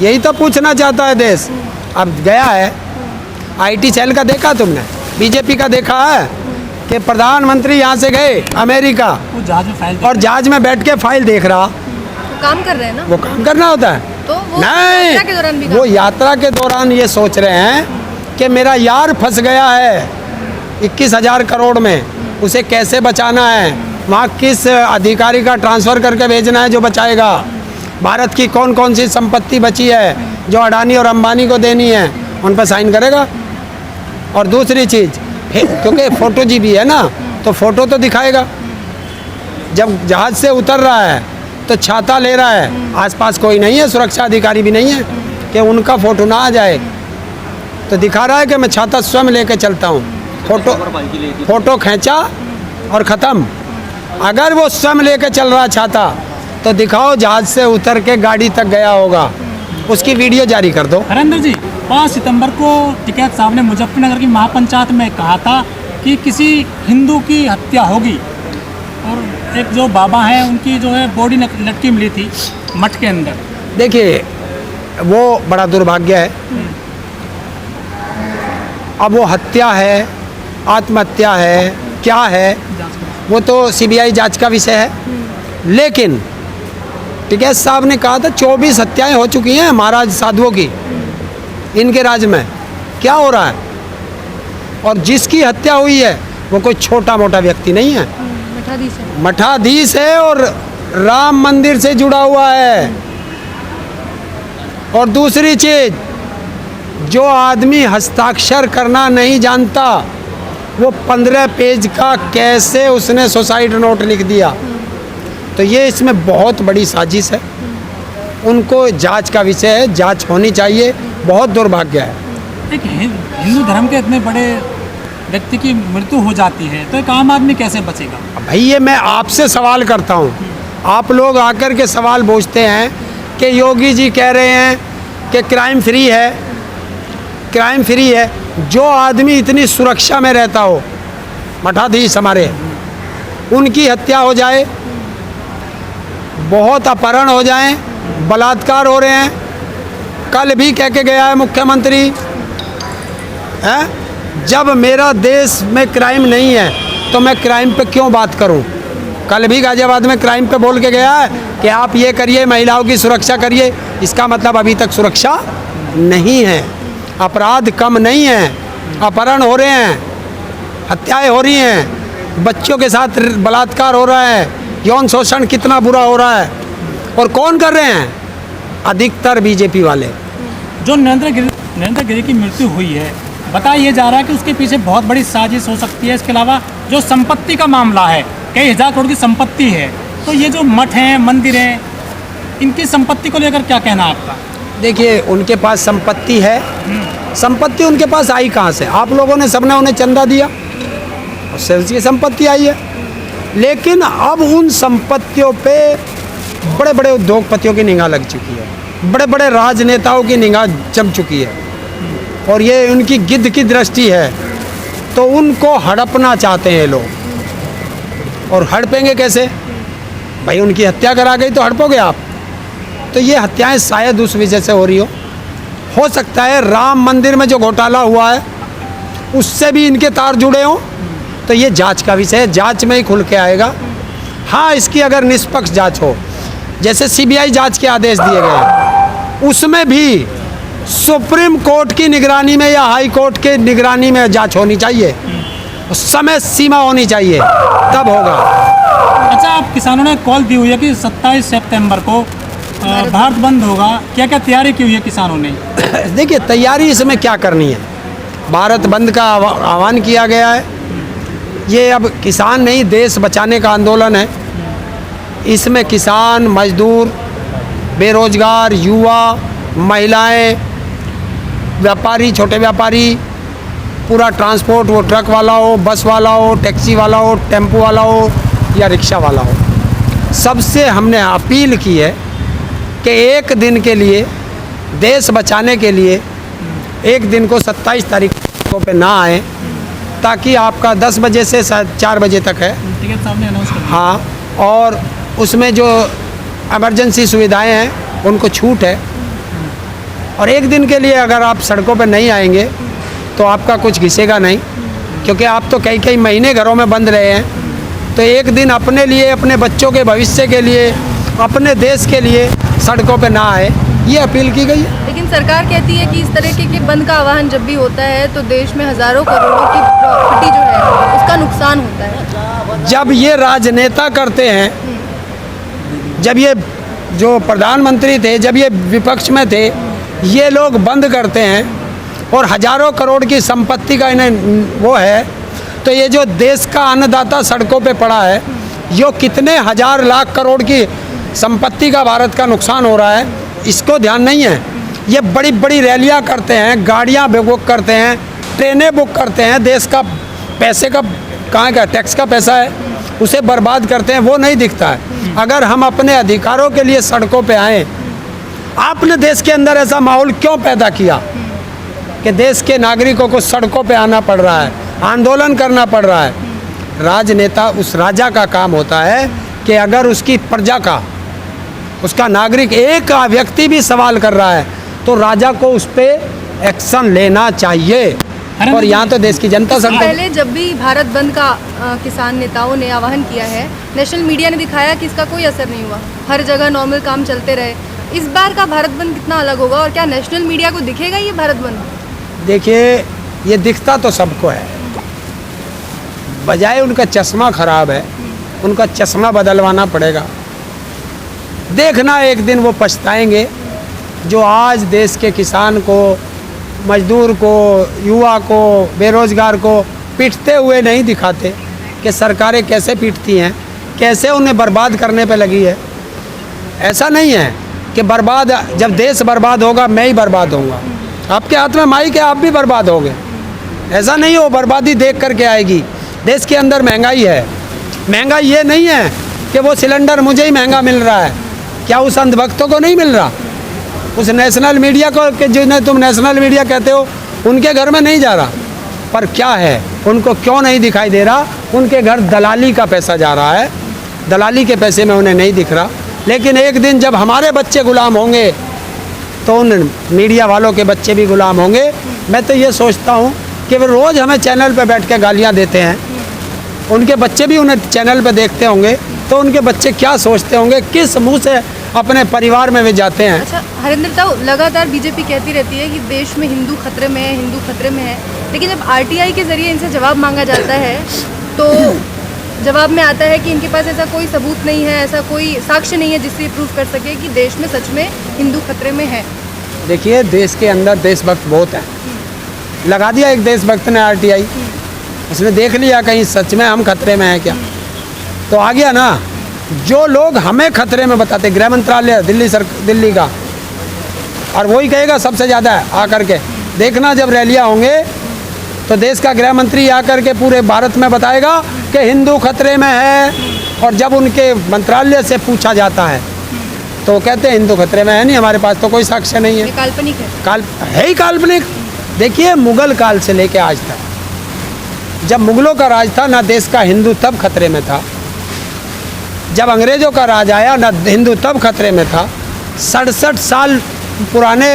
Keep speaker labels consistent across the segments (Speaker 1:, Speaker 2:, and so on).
Speaker 1: यही तो पूछना चाहता है देश। अब गया है, IT सेल का देखा तुमने, बीजेपी का देखा है कि प्रधानमंत्री यहाँ से गए अमेरिका,
Speaker 2: वो जहाज में फाइल
Speaker 1: और जहाज में बैठ के फाइल देख रहा।
Speaker 3: वो काम कर रहे हैं ना,
Speaker 1: वो काम करना होता है?
Speaker 3: तो वो
Speaker 1: नहीं,
Speaker 3: यात्रा के दौरान भी
Speaker 1: वो यात्रा के दौरान ये सोच रहे हैं कि मेरा यार फंस गया है 21,000 करोड़ में, उसे कैसे बचाना है, वहाँ किस अधिकारी का ट्रांसफ़र करके भेजना है जो बचाएगा, भारत की कौन कौन सी संपत्ति बची है जो अडानी और अंबानी को देनी है, उन पर साइन करेगा। और दूसरी चीज़, क्योंकि फ़ोटो जी भी है ना, तो फ़ोटो तो दिखाएगा। जब जहाज़ से उतर रहा है तो छाता ले रहा है, आसपास कोई नहीं है, सुरक्षा अधिकारी भी नहीं है कि उनका फ़ोटो ना आ जाए, तो दिखा रहा है कि मैं छाता स्वयं लेके चलता हूँ। फ़ोटो खींचा और ख़त्म। अगर वो स्वयं लेके चल रहा छाता तो दिखाओ जहाज़ से उतर के गाड़ी तक गया होगा, उसकी वीडियो जारी कर दो।
Speaker 2: हरेंद्र जी, 5 सितंबर को टिकैत साहब ने मुजफ्फरनगर की महापंचायत में कहा था कि किसी हिंदू की हत्या होगी, और एक जो बाबा हैं उनकी जो है बॉडी लटकी मिली थी मठ के अंदर।
Speaker 1: देखिए, वो बड़ा दुर्भाग्य है। अब वो हत्या है, आत्महत्या है, क्या है, वो तो CBI जांच का विषय है। लेकिन टिकैत साहब ने कहा था 24 हत्याएं हो चुकी हैं महाराज साधुओं की इनके राज में। क्या हो रहा है? और जिसकी हत्या हुई है वो कोई छोटा मोटा व्यक्ति नहीं है, मठाधीश है और राम मंदिर से जुड़ा हुआ है। और दूसरी चीज, जो आदमी हस्ताक्षर करना नहीं जानता, वो 15 पेज का कैसे उसने सुसाइड नोट लिख दिया, तो ये इसमें बहुत बड़ी साजिश है। उनको जांच का विषय है, जांच होनी चाहिए। बहुत दुर्भाग्य है।
Speaker 2: एक हिंदू धर्म के इतने बड़े व्यक्ति की मृत्यु हो जाती है तो एक आम आदमी कैसे बचेगा?
Speaker 1: भाई, ये मैं आपसे सवाल करता हूँ, आप लोग आकर के सवाल पूछते हैं कि योगी जी कह रहे हैं कि क्राइम फ्री है, क्राइम फ्री है। जो आदमी इतनी सुरक्षा में रहता हो, मठाधीश हमारे, उनकी हत्या हो जाए, बहुत अपहरण हो जाएं, बलात्कार हो रहे हैं। कल भी कह के गया है मुख्यमंत्री, हैं, जब मेरा देश में क्राइम नहीं है तो मैं क्राइम पे क्यों बात करूं। कल भी गाजियाबाद में क्राइम पे बोल के गया है कि आप ये करिए, महिलाओं की सुरक्षा करिए। इसका मतलब अभी तक सुरक्षा नहीं है, अपराध कम नहीं है, अपहरण हो रहे हैं, हत्याएं हो रही हैं, बच्चों के साथ बलात्कार हो रहा है, यौन शोषण कितना बुरा हो रहा है। और कौन कर रहे हैं? अधिकतर बीजेपी वाले।
Speaker 2: जो नरेंद्र गिरी की मृत्यु हुई है, बताया ये जा रहा है कि उसके पीछे बहुत बड़ी साजिश हो सकती है। इसके अलावा जो संपत्ति का मामला है, कई हज़ार करोड़ की संपत्ति है, तो ये जो मठ हैं, मंदिर हैं, इनकी संपत्ति को लेकर क्या कहना है आपका?
Speaker 1: देखिए, उनके पास संपत्ति है, संपत्ति उनके पास आई कहाँ से? आप लोगों ने, सबने उन्हें चंदा दिया, उससे उसकी संपत्ति आई है। लेकिन अब उन संपत्तियों पे बड़े बड़े उद्योगपतियों की निगाह लग चुकी है, बड़े बड़े राजनेताओं की निगाह जम चुकी है, और ये उनकी गिद्ध की दृष्टि है, तो उनको हड़पना चाहते हैं लोग। और हड़पेंगे कैसे? भाई, उनकी हत्या करा गई तो हड़पोगे आप। तो ये हत्याएं शायद उस वजह से हो रही हो सकता है राम मंदिर में जो घोटाला हुआ है उससे भी इनके तार जुड़े हों। तो ये जांच का विषय है, जांच में ही खुल के आएगा। हाँ, इसकी अगर निष्पक्ष जांच हो, जैसे CBI जांच के आदेश दिए गए, उसमें भी सुप्रीम कोर्ट की निगरानी में या हाई कोर्ट के निगरानी में जांच होनी चाहिए, समय सीमा होनी चाहिए, तब होगा।
Speaker 2: अच्छा, आप किसानों ने कॉल दी हुई है कि 27 सितंबर को भारत बंद होगा, क्या क्या तैयारी की हुई है किसानों ने?
Speaker 1: देखिए, तैयारी इसमें क्या करनी है, भारत बंद का आह्वान किया गया है। ये अब किसान नहीं, देश बचाने का आंदोलन है। इसमें किसान, मजदूर, बेरोजगार, युवा, महिलाएं, व्यापारी, छोटे व्यापारी, पूरा ट्रांसपोर्ट, वो ट्रक वाला हो, बस वाला हो, टैक्सी वाला हो, टेम्पो वाला हो या रिक्शा वाला हो, सबसे हमने अपील की है कि एक दिन के लिए, देश बचाने के लिए, एक दिन को 27 तारीख पे ना आए, ताकि आपका 10 बजे से 4 बजे तक है।
Speaker 2: टिकैत साहब ने अनाउंस कर दिया।
Speaker 1: हाँ, और उसमें जो इमरजेंसी सुविधाएं हैं उनको छूट है, और एक दिन के लिए अगर आप सड़कों पर नहीं आएंगे तो आपका कुछ घिसेगा नहीं, क्योंकि आप तो कई कई महीने घरों में बंद रहे हैं। तो एक दिन अपने लिए, अपने बच्चों के भविष्य के लिए, अपने देश के लिए सड़कों पे ना आए, ये अपील की गई है।
Speaker 3: लेकिन सरकार कहती है कि इस तरह के बंद का आह्वान जब भी होता है तो देश में हज़ारों करोड़ों की प्रॉपर्टी जो है उसका नुकसान होता है।
Speaker 1: जब ये राजनेता करते हैं, जब ये जो प्रधानमंत्री थे, जब ये विपक्ष में थे, ये लोग बंद करते हैं और हज़ारों करोड़ की संपत्ति का इन्हें वो है, तो ये जो देश का अन्नदाता सड़कों पे पड़ा है, यो कितने हज़ार लाख करोड़ की संपत्ति का भारत का नुकसान हो रहा है, इसको ध्यान नहीं है। ये बड़ी बड़ी रैलियां करते हैं, गाड़ियां बुक करते हैं, ट्रेनें बुक करते हैं, देश का पैसे का कहाँ का टैक्स का पैसा है उसे बर्बाद करते हैं, वो नहीं दिखता है। अगर हम अपने अधिकारों के लिए सड़कों पे आएँ, आपने देश के अंदर ऐसा माहौल क्यों पैदा किया कि देश के नागरिकों को सड़कों पे आना पड़ रहा है, आंदोलन करना पड़ रहा है? राजनेता, उस राजा का काम होता है कि अगर उसकी प्रजा का, उसका नागरिक एक व्यक्ति भी सवाल कर रहा है तो राजा को उस पर एक्शन लेना चाहिए। और यहाँ तो देश की जनता सब
Speaker 3: पहले जब भी भारत बंद का किसान नेताओं ने आह्वान किया है, नेशनल मीडिया ने दिखाया कि इसका कोई असर नहीं हुआ, हर जगह नॉर्मल काम चलते रहे। इस बार का भारत बंद कितना अलग होगा और क्या नेशनल मीडिया को दिखेगा ये भारत बंद?
Speaker 1: देखिए, ये दिखता तो सबको है, बजाय उनका चश्मा खराब है, उनका चश्मा बदलवाना पड़ेगा। देखना एक दिन वो पछताएंगे जो आज देश के किसान को, मजदूर को, युवा को, बेरोजगार को पीटते हुए नहीं दिखाते कि सरकारें कैसे पीटती हैं, कैसे उन्हें बर्बाद करने पे लगी है। ऐसा नहीं है कि बर्बाद, जब देश बर्बाद होगा मैं ही बर्बाद होऊंगा, आपके हाथ में माइक है, आप भी बर्बाद होगे। ऐसा नहीं हो, बर्बादी देख करके आएगी। देश के अंदर महंगाई है, महंगाई ये नहीं है कि वो सिलेंडर मुझे ही महंगा मिल रहा है, क्या उस अंधभक्तों को नहीं मिल रहा? उस नेशनल मीडिया को, कि जिन्हें तुम नेशनल मीडिया कहते हो, उनके घर में नहीं जा रहा, पर क्या है, उनको क्यों नहीं दिखाई दे रहा? उनके घर दलाली का पैसा जा रहा है, दलाली के पैसे में उन्हें नहीं दिख रहा। लेकिन एक दिन जब हमारे बच्चे गुलाम होंगे तो उन मीडिया वालों के बच्चे भी गुलाम होंगे। मैं तो ये सोचता हूँ कि वे रोज़ हमें चैनल पर बैठ के गालियाँ देते हैं, उनके बच्चे भी उन्हें चैनल पर देखते होंगे, तो उनके बच्चे क्या सोचते होंगे, किस मुंह से अपने परिवार में वे जाते हैं।
Speaker 3: अच्छा हरिंदर साहब, लगातार बीजेपी कहती रहती है कि देश में हिंदू खतरे में है, हिंदू खतरे में है, लेकिन जब आरटीआई के ज़रिए इनसे जवाब मांगा जाता है तो जवाब में आता है कि इनके पास ऐसा कोई सबूत नहीं है, ऐसा कोई साक्ष्य नहीं है जिससे प्रूफ कर सके कि देश में सच में हिंदू खतरे में है।
Speaker 1: देखिए, देश के अंदर देशभक्त बहुत है, लगा दिया एक देशभक्त ने आरटीआई, उसने देख लिया कहीं सच में हम खतरे में हैं क्या, तो आ गया ना। जो लोग हमें खतरे में बताते, गृह मंत्रालय दिल्ली का, और वही कहेगा सबसे ज़्यादा है आकर के। देखना जब रैलियाँ होंगे तो देश का गृह मंत्री आकर के पूरे भारत में बताएगा कि हिंदू खतरे में है, और जब उनके मंत्रालय से पूछा जाता है तो वो कहते हैं हिंदू खतरे में है नहीं, हमारे पास तो कोई साक्ष्य नहीं है।
Speaker 3: ये काल्पनिक है,
Speaker 1: है ही काल्पनिक। देखिए, मुगल काल से लेके आज तक, जब मुगलों का राज था ना देश का हिंदू तब खतरे में था, जब अंग्रेज़ों का राज आया ना हिंदू तब खतरे में था। 67 साल पुराने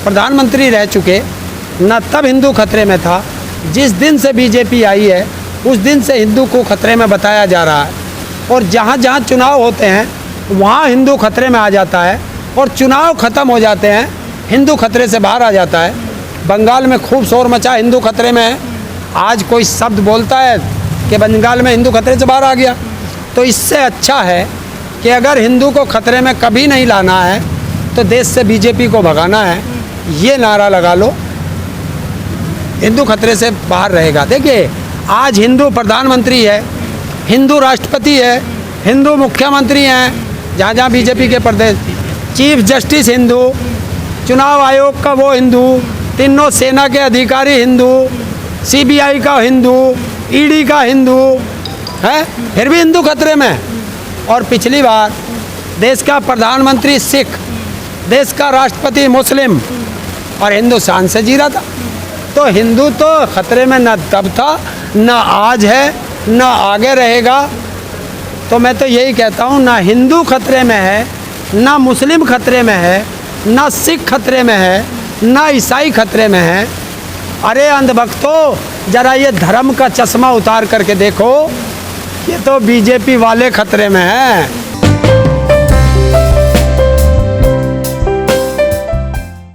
Speaker 1: प्रधानमंत्री रह चुके, ना तब हिंदू खतरे में था। जिस दिन से बीजेपी आई है उस दिन से हिंदू को खतरे में बताया जा रहा है, और जहाँ जहाँ चुनाव होते हैं वहाँ हिंदू खतरे में आ जाता है, और चुनाव ख़त्म हो जाते हैं हिंदू खतरे से बाहर आ जाता है। बंगाल में खूब शोर मचा, हिंदू खतरे में है। आज कोई शब्द बोलता है कि बंगाल में हिंदू खतरे से बाहर आ गया, तो इससे अच्छा है कि अगर हिंदू को खतरे में कभी नहीं लाना है तो देश से बीजेपी को भगाना है, ये नारा लगा लो, हिंदू खतरे से बाहर रहेगा। देखिए, आज हिंदू प्रधानमंत्री है, हिंदू राष्ट्रपति है, हिंदू मुख्यमंत्री हैं, जहाँ जहाँ बीजेपी के प्रदेश, चीफ जस्टिस हिंदू, चुनाव आयोग का वो हिंदू, तीनों सेना के अधिकारी हिंदू, सीबीआई का हिंदू, ईडी का हिंदू है, फिर भी हिंदू खतरे में। और पिछली बार देश का प्रधानमंत्री सिख, देश का राष्ट्रपति मुस्लिम, और हिंदुस्तान से जी रहा था। तो हिंदू तो खतरे में न तब था, न आज है, न आगे रहेगा। तो मैं तो यही कहता हूँ, ना हिंदू खतरे में है, ना मुस्लिम खतरे में है, ना सिख खतरे में है, ना ईसाई खतरे में है। अरे अंधभक्तों, जरा ये धर्म का चश्मा उतार करके देखो, ये तो बीजेपी वाले खतरे में हैं।